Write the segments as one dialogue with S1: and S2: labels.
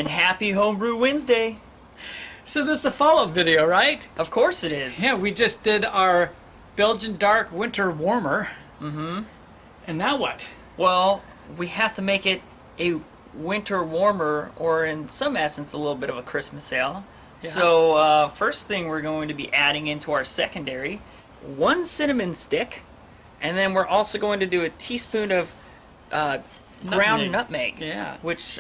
S1: And happy Homebrew Wednesday.
S2: So this is a follow-up video, right?
S1: Of course it is.
S2: Yeah, we just did our Belgian dark winter warmer.
S1: Mm-hmm.
S2: And now what?
S1: Well, we have to make it a winter warmer, or in some essence, a little bit of a Christmas ale.
S2: Yeah.
S1: So first thing we're going to be adding into our secondary, 1 cinnamon stick, and then we're also going to do a teaspoon of ground nutmeg.
S2: Yeah.
S1: Which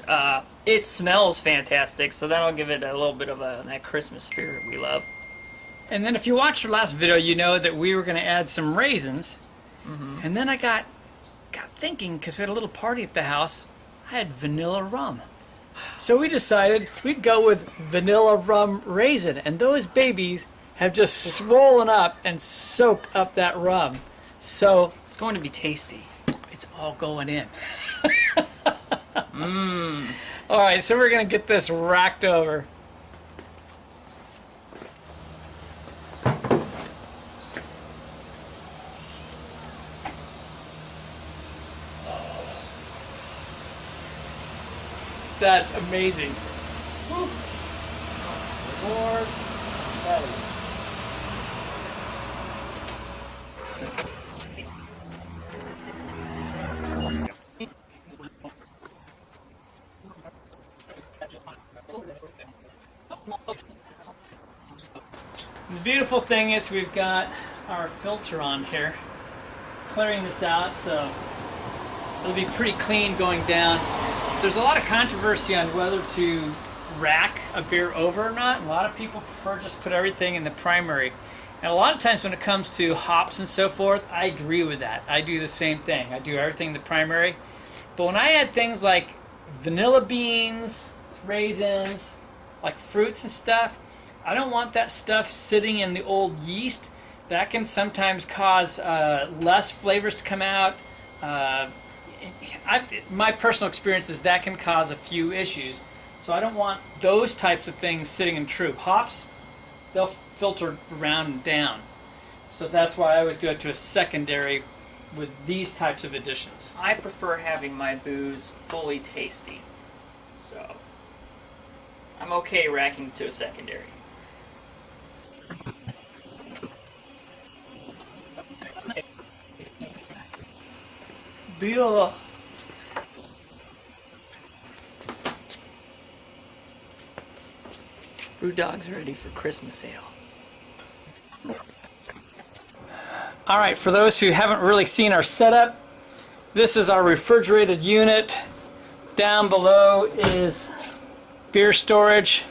S1: it smells fantastic, so that'll give it a little bit of that Christmas spirit we love.
S2: And then if you watched our last video, you know that we were going to add some raisins.
S1: Mm-hmm.
S2: And then I got thinking, because we had a little party at the house, I had vanilla rum. So we decided we'd go with vanilla rum raisin, and those babies have just swollen up and soaked up that rum. So
S1: it's going to be tasty.
S2: It's all going in.
S1: Mmm.
S2: All right, so we're going to get this racked over. That's amazing. Whew. Lord, that is. The beautiful thing is we've got our filter on here, clearing this out, so it'll be pretty clean going down. There's a lot of controversy on whether to rack a beer over or not. A lot of people prefer just put everything in the primary. And a lot of times when it comes to hops and so forth, I agree with that. I do the same thing. I do everything in the primary. But when I add things like vanilla beans, raisins, like fruits and stuff, I don't want that stuff sitting in the old yeast. That can sometimes cause less flavors to come out. My personal experience is that can cause a few issues. So I don't want those types of things sitting in true. Hops, they'll filter around and down. So that's why I always go to a secondary with these types of additions.
S1: I prefer having my booze fully tasty. So I'm okay racking to a secondary. Beer. Brewdog's ready for Christmas ale.
S2: All right, for those who haven't really seen our setup, this is our refrigerated unit. Down below is beer storage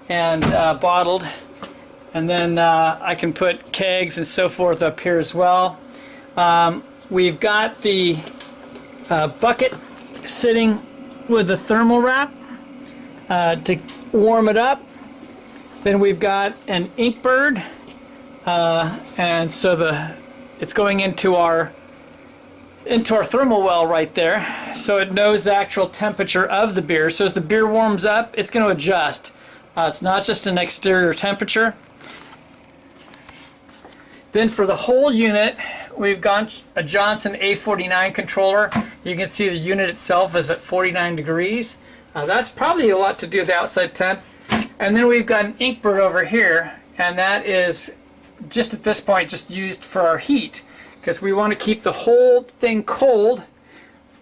S2: and bottled. And then I can put kegs and so forth up here as well. We've got the bucket sitting with the thermal wrap to warm it up. Then we've got an Inkbird, and so it's going into our thermal well right there, so it knows the actual temperature of the beer. So as the beer warms up, it's going to adjust. It's not just an exterior temperature. Then for the whole unit, we've got a Johnson A49 controller. You can see the unit itself is at 49 degrees. That's probably a lot to do with the outside temp. And then we've got an Inkbird over here, and that is just at this point just used for our heat, because we want to keep the whole thing cold,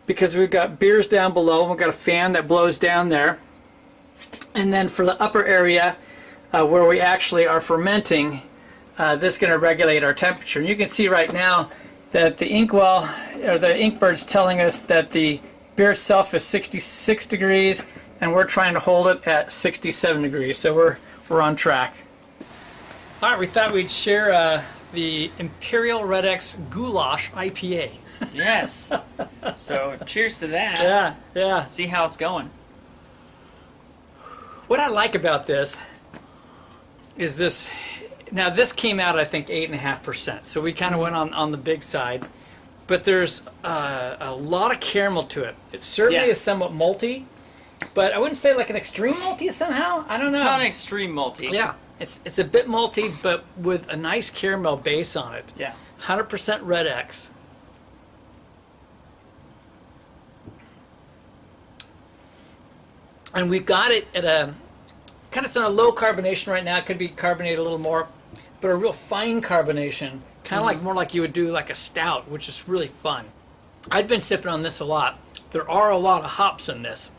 S2: because we've got beers down below and we've got a fan that blows down there. And then for the upper area where we actually are fermenting, this is going to regulate our temperature. And you can see right now that the inkwell, or the Inkbird's telling us that the beer itself is 66 degrees, and we're trying to hold it at 67 degrees. So we're on track. All right, we thought we'd share the Imperial Red X Goulash IPA.
S1: Yes. So cheers to that.
S2: Yeah, yeah.
S1: See how it's going.
S2: What I like about this is this. Now this came out, I think, 8.5%. So we kind of went on the big side. But there's a lot of caramel to it. It certainly is somewhat malty, but I wouldn't say like an extreme malty somehow. I don't know.
S1: It's not an extreme malty.
S2: Yeah, it's a bit malty, but with a nice caramel base on it.
S1: Yeah.
S2: 100% Red X. And we've got it at a kind of on a low carbonation right now. It could be carbonated a little more, but a real fine carbonation, kind of like more like you would do like a stout, which is really fun. I've been sipping on this a lot. There are a lot of hops in this.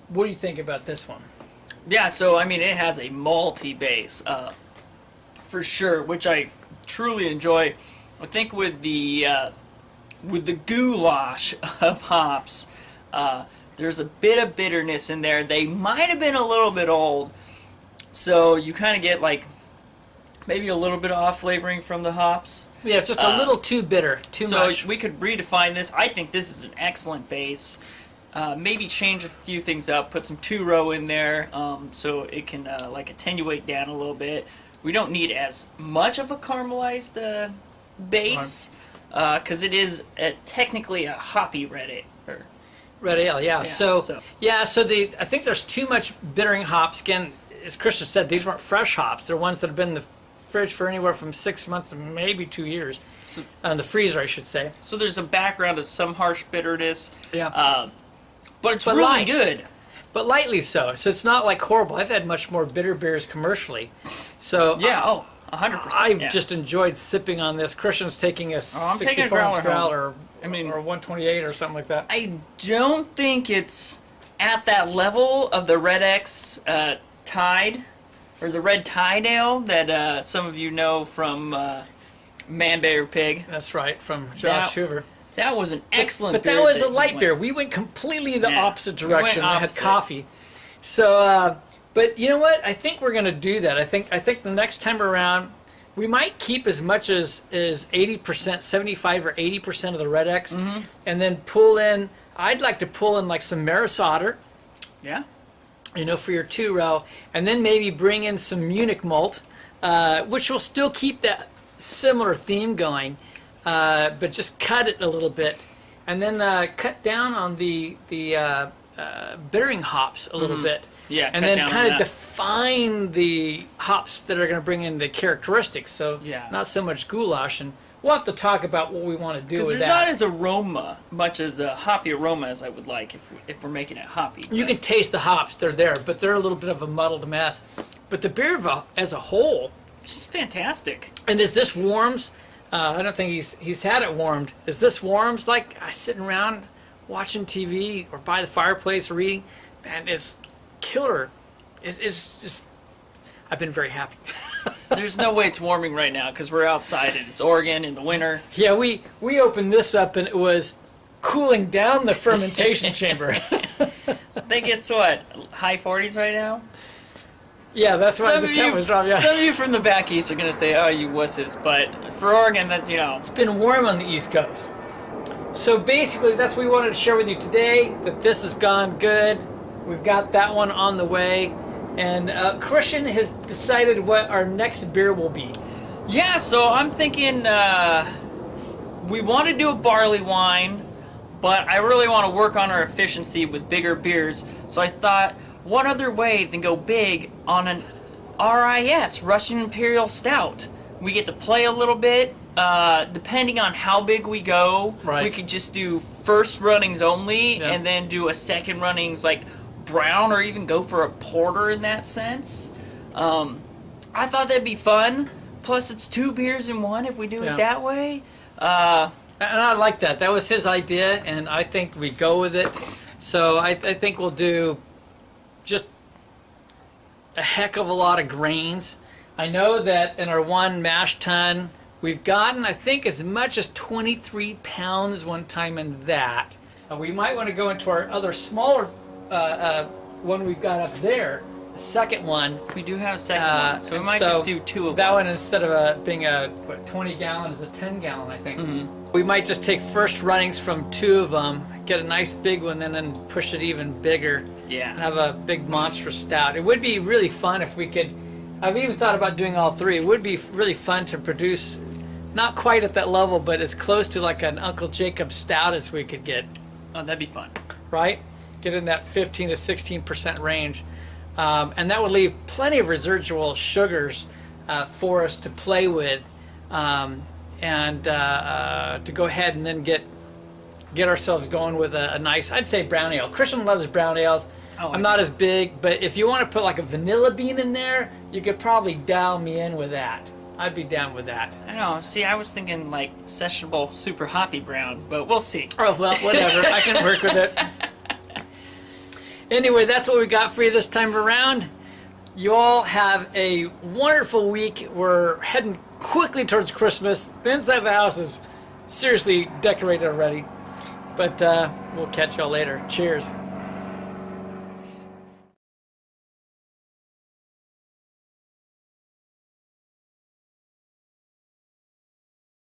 S2: What do you think about this one?
S1: Yeah, so I mean, it has a malty base, for sure, which I truly enjoy. I think with the goulash of hops, there's a bit of bitterness in there. They might have been a little bit old, so you kind of get like maybe a little bit of off flavoring from the hops.
S2: Yeah, it's just a little too bitter, too much.
S1: So we could redefine this. I think this is an excellent base. Maybe change a few things up, put some 2-row in there, so it can like attenuate down a little bit. We don't need as much of a caramelized base, because it is technically a hoppy red ale.
S2: Red ale, yeah. So I think there's too much bittering hops. Again, as Christian said, these weren't fresh hops. They're ones that have been in the fridge for anywhere from 6 months to maybe 2 years. The freezer, I should say.
S1: So there's a background of some harsh bitterness.
S2: Yeah.
S1: But it's really good.
S2: But lightly so. So it's not like horrible. I've had much more bitter beers commercially. So
S1: yeah, 100%.
S2: I've just enjoyed sipping on this. Christian's taking a
S1: I'm taking a
S2: 64-ounce
S1: growler
S2: growler, or 128 or something like that.
S1: I don't think it's at that level of the Red X Tide, or the Red Tide Ale that some of you know from Man Bear Pig.
S2: That's right, from Josh Hoover.
S1: That was an excellent beer.
S2: But that was a light beer. We went completely the opposite direction.
S1: We
S2: had coffee. So, but you know what? I think we're going to do that. I think the next time around, we might keep as much as 80%, 75 or 80% of the Red X, and then pull in. I'd like to pull in like some Maris Otter.
S1: Yeah.
S2: For your 2-row, and then maybe bring in some Munich malt, which will still keep that similar theme going. But just cut it a little bit, and then cut down on the bittering hops a little bit.
S1: Yeah,
S2: and then kind of define the hops that are going to bring in the characteristics. So not so much goulash, and we'll have to talk about what we want to do with that.
S1: Because there's not as much as a hoppy aroma as I would like if we're making it hoppy.
S2: You can taste the hops; they're there, but they're a little bit of a muddled mess. But the beer as a whole,
S1: just fantastic.
S2: And as this warms. I don't think he's had it warmed. As this warms, like I sitting around watching TV or by the fireplace reading, man, it's killer. It's just, I've been very happy.
S1: There's no way it's warming right now because we're outside and it's Oregon in the winter.
S2: Yeah, we opened this up and it was cooling down the fermentation chamber.
S1: I think it's what, high 40s right now?
S2: Yeah, that's why the temp was dropped. Yeah.
S1: Some of you from the back east are going to say, oh, you wusses. But for Oregon, that's,
S2: It's been warm on the East Coast. So basically, that's what we wanted to share with you today, that this has gone good. We've got that one on the way. And Christian has decided what our next beer will be.
S1: Yeah, so I'm thinking we want to do a barley wine, but I really want to work on our efficiency with bigger beers. So I thought, what other way than go big on an RIS, Russian Imperial Stout? We get to play a little bit. Depending on how big we go, we could just do first runnings only, and then do a second runnings like brown, or even go for a porter in that sense. I thought that'd be fun. Plus, it's 2 beers in one if we do it that way.
S2: And I like that. That was his idea, and I think we go with it. So I think we'll do just a heck of a lot of grains. I know that in our one mash tun, we've gotten, I think, as much as 23 pounds one time in that. We might want to go into our other smaller one we've got up there, the second one.
S1: We do have a second one, so we might just do 2 of
S2: that
S1: once.
S2: one, instead of being a 20 gallon, is a 10 gallon, I think. We might just take first runnings from 2 of them, get a nice big one, and then push it even bigger.
S1: Yeah.
S2: And have a big monstrous stout. It would be really fun if we could. I've even thought about doing all 3. It would be really fun to produce, not quite at that level, but as close to like an Uncle Jacob stout as we could get.
S1: Oh, that'd be fun.
S2: Right? Get in that 15 to 16% range. And that would leave plenty of residual sugars for us to play with, and to go ahead and then get ourselves going with a nice, I'd say, brown ale. Christian loves brown ales.
S1: Oh,
S2: I'm not as big, but if you want to put like a vanilla bean in there, you could probably dial me in with that. I'd be down with that.
S1: I know. See, I was thinking like sessionable super hoppy brown, but we'll see.
S2: Oh, well, whatever. I can work with it. Anyway, that's what we got for you this time around. You all have a wonderful week. We're heading quickly towards Christmas. The inside of the house is seriously decorated already. But we'll catch y'all later. Cheers.